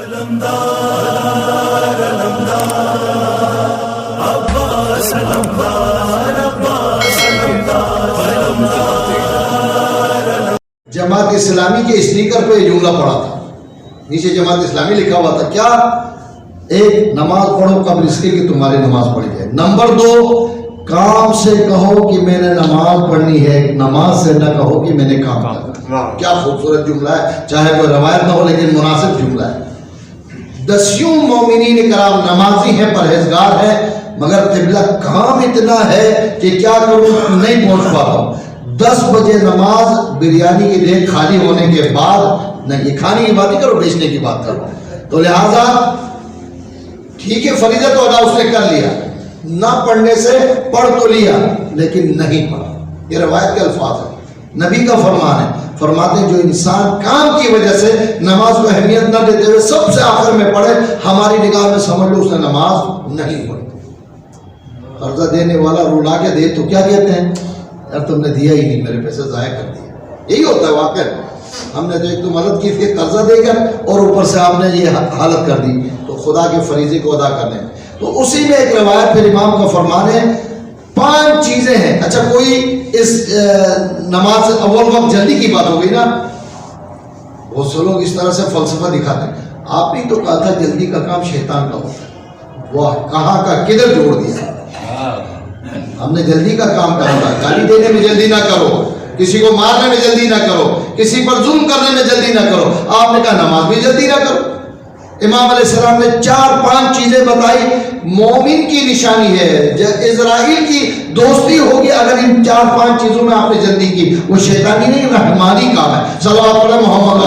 جماعت اسلامی کے اسٹیکر پہ یہ جملہ پڑا تھا، نیچے جماعت اسلامی لکھا ہوا تھا، کیا؟ ایک، نماز پڑھو قبل اس کے کہ تمہاری نماز پڑھی جائے۔ نمبر 2، کام سے کہو کہ میں نے نماز پڑھنی ہے، نماز سے نہ کہو کہ میں نے کام کرنا۔ کیا خوبصورت جملہ ہے، چاہے کوئی روایت نہ ہو لیکن مناسب جملہ ہے۔ دسیوں مومنین کرام نمازی ہیں، پرہیزگار ہیں، مگر قبلہ کام اتنا ہے کہ کیا کروں، نہیں پہنچ پاتا ہوں۔ 10 بجے نماز، بریانی کی دیگ خالی ہونے کے بعد، نہیں یہ کھانے کی بات نہیں کرو، بیچنے کی بات کرو۔ تو لہٰذا ٹھیک ہے، فریضہ تو ادا اس نے کر لیا، نہ پڑھنے سے پڑھ تو لیا لیکن نہیں پڑھا۔ یہ روایت کے الفاظ ہیں، نبی کا فرمان ہے، فرماتے ہیں جو انسان کام کی وجہ سے نماز کو اہمیت نہ دیتے ہوئے سب سے آخر میں پڑھے، ہماری نگاہ میں سمجھ لو اس نے نماز نہیں پڑھی۔ قرضہ دینے والا رولا کے دے تو کیا کہتے ہیں؟ یار تم نے دیا ہی نہیں، میرے پیسے ضائع کر دیے۔ یہی ہوتا ہے واقعہ، ہم نے تو ایک تو مدد کی تھی قرضہ دے کر، اور اوپر سے آپ نے یہ حالت کر دی، تو خدا کے فریضے کو ادا کرنے میں۔ تو اسی میں ایک روایت پھر امام کا فرمان ہے، 5 چیزیں ہیں۔ اچھا کوئی اس نماز اول وقت جلدی کی بات ہو گئی نا، بہت سے لوگ اس طرح سے فلسفہ دکھاتے ہیں، آپ نے تو کہا تھا جلدی کا کام شیطان کا ہوتا ہے، واہ کہاں کا کدھر جوڑ دیا۔ ہم نے جلدی کا کام کہا تھا، گالی دینے میں جلدی نہ کرو، کسی کو مارنے میں جلدی نہ کرو، کسی پر ظلم کرنے میں جلدی نہ کرو۔ آپ نے کہا نماز بھی جلدی نہ کرو۔ امام علیہ السلام نے 4-5 چیزیں بتائی، مومن کی نشانی ہے، اسرائیل کی دوستی ہوگی اگر ان 4-5 چیزوں میں آپ نے جلدی کی۔ وہ شیطانی نہیں، رحمانی کام ہے۔ صلوات علی محمد۔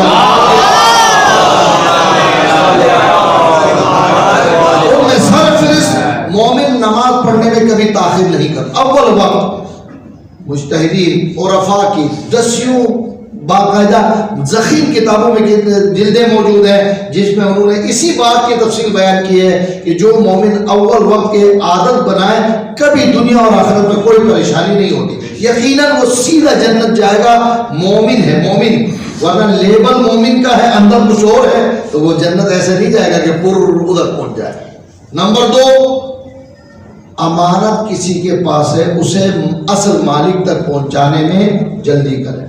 مومن نماز پڑھنے میں کبھی تاخیر نہیں کرتا۔ اول وقت مجتہدین عرفاء کی 10 باقاعدہ ذخیر کتابوں میں جلدیں موجود ہیں جس میں انہوں نے اسی بات کی تفصیل بیان کی ہے کہ جو مومن اول وقت کے عادت بنائے کبھی دنیا اور آخرت میں کوئی پریشانی نہیں ہوتی، یقیناً وہ سیدھا جنت جائے گا۔ مومن ہے مومن، ورنہ لیبل مومن کا ہے اندر کچھ اور ہے تو وہ جنت ایسے نہیں جائے گا کہ پور ادھر پہنچ جائے۔ نمبر 2، امانت کسی کے پاس ہے اسے اصل مالک تک پہنچانے میں جلدی کرے۔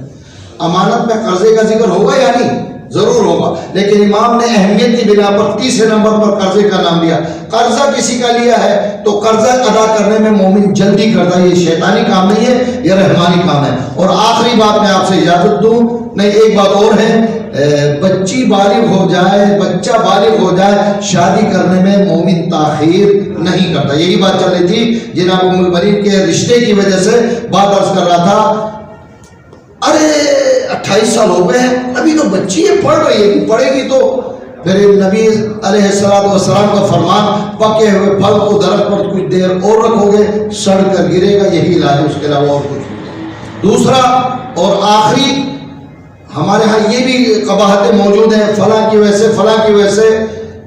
امانت میں قرضے کا ذکر ہوگا یا نہیں؟ ضرور ہوگا، لیکن امام نے اہمیت کی بنا پر تیسرے نمبر پر قرضے کا نام لیا۔ قرضہ کسی کا لیا ہے تو قرضہ ادا کرنے میں مومن جلدی کرتا ہے، یہ شیطانی کام نہیں ہے، یہ رحمانی کام ہے۔ اور آخری بات میں آپ سے اجازت دوں، نہیں ایک بات اور ہے، بچی بالغ ہو جائے، بچہ بالغ ہو جائے، شادی کرنے میں مومن تاخیر نہیں کرتا۔ یہی بات چل رہی تھی، جناب ام المؤمنین کے رشتے کی وجہ سے بات عرض کر رہا تھا، ارے 28 سال ہو گئے ہیں، ابھی تو بچی ہے، پڑھ رہی ہے، پڑھے گی تو پھر نبی علیہ السلام کا فرمان، پکے ہوئے پھل کو درخت پر کچھ دیر اور رکھو گے سڑ کر گرے گا، یہی علاج ہے، اس کے علاوہ اور کچھ نہیں۔ دوسرا اور آخری، ہمارے ہاں یہ بھی قباحتیں موجود ہیں، فلاں کی وجہ سے فلاں کی وجہ سے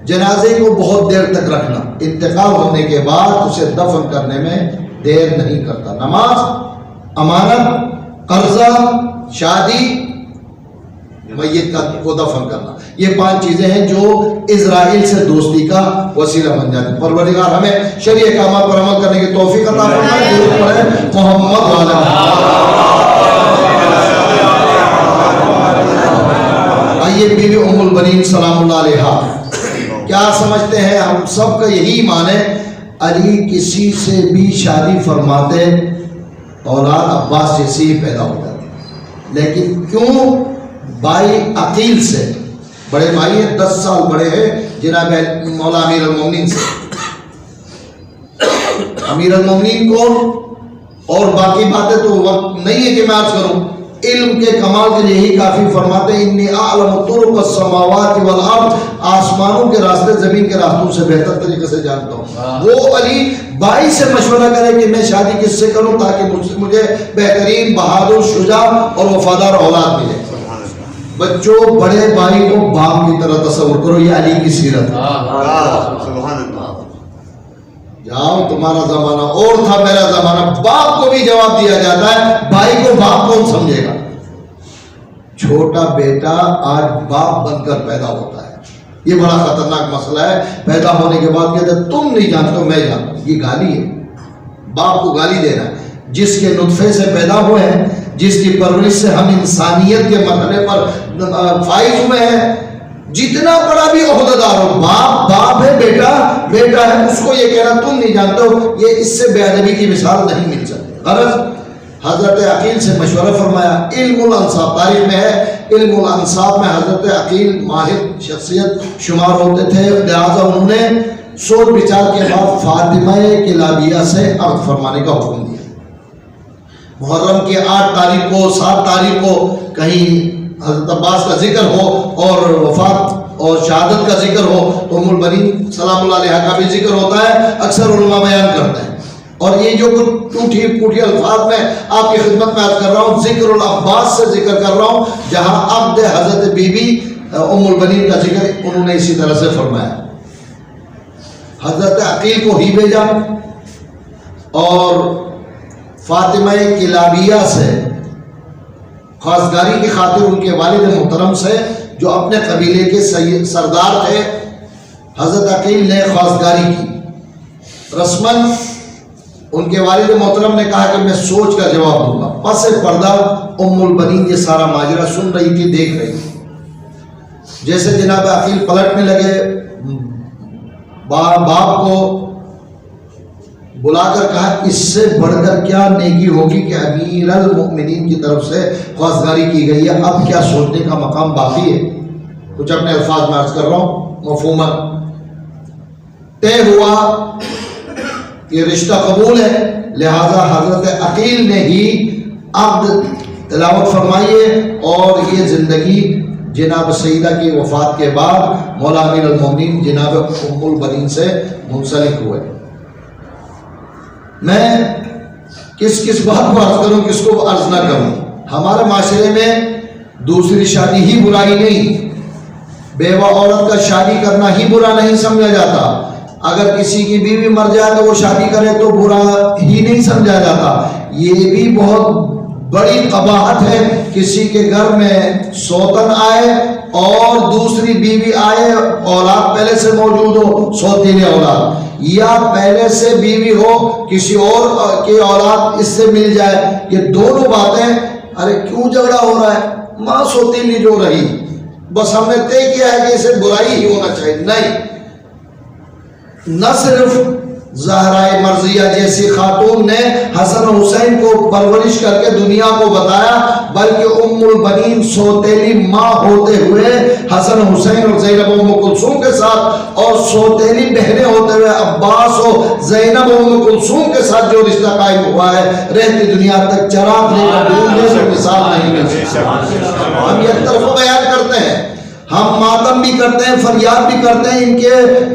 جنازے کو بہت دیر تک رکھنا، انتقال ہونے کے بعد اسے دفن کرنے میں دیر نہیں کرتا۔ نماز، امانت، قرضہ، شادی، میت کو دفن کرنا، یہ 5 چیزیں ہیں جو اسرائیل سے دوستی کا وسیلہ بن جاتی ہیں۔ پروردگار ہمیں شرعی احکامات پر عمل کرنے کی توفیق عطا فرمائے۔ درود پڑھیں محمد والا۔ آئیے بیوی ام المؤمنین سلام اللہ علیہا، کیا سمجھتے ہیں؟ ہم سب کا یہی ایمان ہے، علی کسی سے بھی شادی فرماتے اولاد عباس جیسی ہی پیدا ہو جاتی، لیکن کیوں؟ بھائی عقیل سے، بڑے بھائی ہیں 10 سال بڑے ہیں جناب مولا امیر المومنین سے، امیر المومنین کو، اور باقی باتیں تو وقت نہیں ہے کہ میں عرض کروں، علم کے کمال کے لیے ہی کافی فرماتے ہیں انی اعلم طرق السماوات والارض، آسمانوں کے راستے زمین کے راستوں سے بہتر طریقے سے جانتا ہوں۔ وہ علی بھائی سے مشورہ کرے کہ میں شادی کس سے کروں تاکہ مجھے بہترین بہادر شجاع اور وفادار اولاد ملے۔ بچوں بڑے بھائی کو باپ کی طرح تصور کرو، یہ علی کی سیرت ہے۔ جاؤ تمہارا زمانہ اور تھا، میرا زمانہ، باپ کو بھی جواب دیا جاتا ہے، بھائی کو باپ کون سمجھے گا؟ چھوٹا بیٹا آج باپ بن کر پیدا ہوتا ہے، یہ بڑا خطرناک مسئلہ ہے. پیدا ہونے کے بعد کہتے ہیں تم نہیں جانتے ہو میں جانتا ہوں. یہ گالی ہے، باپ کو گالی دینا. جس کے نطفے سے پیدا ہوئے ہیں، جس کی پرورش سے ہم انسانیت کے مرحلے پر فائز ہوئے ہیں، جتنا بڑا بھی عہدیدار ہو، باپ باپ ہے، بیٹا بیٹا ہے، اس کو یہ کہنا تم نہیں جانتے ہو، یہ اس سے بے ادبی کی مثال نہیں مل سکتی. غرض حضرت عقیل سے مشورہ فرمایا. علم الانصاب تاریخ میں ہے، علم الانصاب میں حضرت عقیل ماہر شخصیت شمار ہوتے تھے، لہٰذا انہوں نے سوچ بچار کے بعد فاطمہ کلابیہ سے عقد فرمانے کا حکم دیا. محرم کی 8 تاریخ کو 7 تاریخ کو کہیں حضرت عباس کا ذکر ہو اور وفات اور شہادت کا ذکر ہو تو ام البنین سلام اللہ علیہ کا بھی ذکر ہوتا ہے. اکثر علماء بیان کرتے ہیں. اور یہ جو ٹوٹی پھوٹی الفاظ میں آپ کی خدمت میں عرض کر رہا ہوں، ذکر العباس سے ذکر کر رہا ہوں، جہاں عقد حضرت بی بی ام البنین کا ذکر انہوں نے اسی طرح سے فرمایا. حضرت عقیل کو ہی بھیجا اور فاطمہ کلابیہ سے خواستگاری کی خاطر ان کے والد محترم سے جو اپنے قبیلے کے سردار تھے، حضرت عقیل نے خواستگاری کی. رسماً ان کے والد محترم نے کہا کہ میں سوچ کر جواب دوں گا. پس پردہ ام البنین یہ سارا ماجرا سن رہی تھی، دیکھ رہی تھی. جیسے جناب عقیل پلٹنے لگے، باپ کو بلا کر کہا اس سے بڑھ کر کیا نیکی ہوگی کہ امیر المؤمنین کی طرف سے خواستگاری کی گئی ہے، اب کیا سوچنے کا مقام باقی ہے. کچھ اپنے الفاظ میں عرض کر رہا ہوں مفہوماً. طے ہوا یہ رشتہ قبول ہے، لہذا حضرت عقیل نے ہی عقد تلاوت فرمائی ہے اور یہ زندگی جناب سیدہ کی وفات کے بعد مولا امیر المومنین جناب ام البنین سے منسلک ہوئے. میں کس بات کو عرض کروں، کس کو عرض نہ کروں. ہمارے معاشرے میں دوسری شادی ہی برائی نہیں، بیوہ عورت کا شادی کرنا ہی برا نہیں سمجھا جاتا. اگر کسی کی بیوی مر جائے تو وہ شادی کرے تو برا ہی نہیں سمجھا جاتا. یہ بھی بہت بڑی قباحت ہے کسی کے گھر میں سوتن آئے اور دوسری بیوی آئے، اولاد پہلے سے موجود ہو، سوتیلی اولاد، یا پہلے سے بیوی ہو کسی اور کی اولاد اس سے مل جائے. یہ دونوں باتیں، ارے کیوں جھگڑا ہو رہا ہے؟ ماں سوتیلی جو رہی، بس ہم نے طے کیا ہے کہ اسے برائی ہی ہونا چاہیے. نہیں، نہ صرف زہرائے مرضیہ جیسی خاتون نے حسن حسین کو پرورش کر کے دنیا کو بتایا، بلکہ ام البنین سوتیلی ماں ہوتے ہوئے حسن حسین اور زینب ام کلثوم کے ساتھ، اور سوتیلی بہنیں ہوتے ہوئے عباس اور زینب ام کلثوم کے ساتھ جو رشتہ قائم ہوا ہے، رہتی دنیا تک چراغ لے کر ڈھونڈنے سے مثال نہیں مل سکتی. ہم یک طرف بیان کرتے ہیں، ہم ماتم بھی کرتے ہیں، فریاد بھی کرتے ہیں، ان کے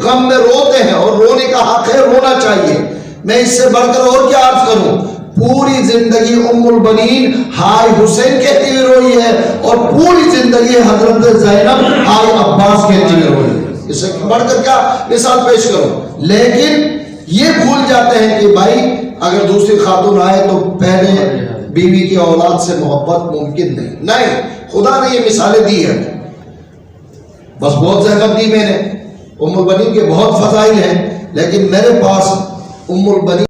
غم میں روتے ہیں اور رونے کا حق ہے، رونا چاہیے. میں اس سے بڑھ کر اور کیا عرض کروں؟ پوری زندگی ام البنین ہائے حسین کہتی ہوئی روئی ہے اور پوری زندگی حضرت زینب ہائے عباس کہتی ہوئی روئی ہے. اس سے بڑھ کر کیا مثال پیش کروں؟ لیکن یہ بھول جاتے ہیں کہ بھائی اگر دوسری خاتون آئے تو پہلے بیوی کی اولاد سے محبت ممکن نہیں. نہیں، خدا نے یہ مثالیں دی ہے، بس بہت زحمت دی میں نے. ام البنین کے بہت فضائل ہیں، لیکن میرے پاس ام البنین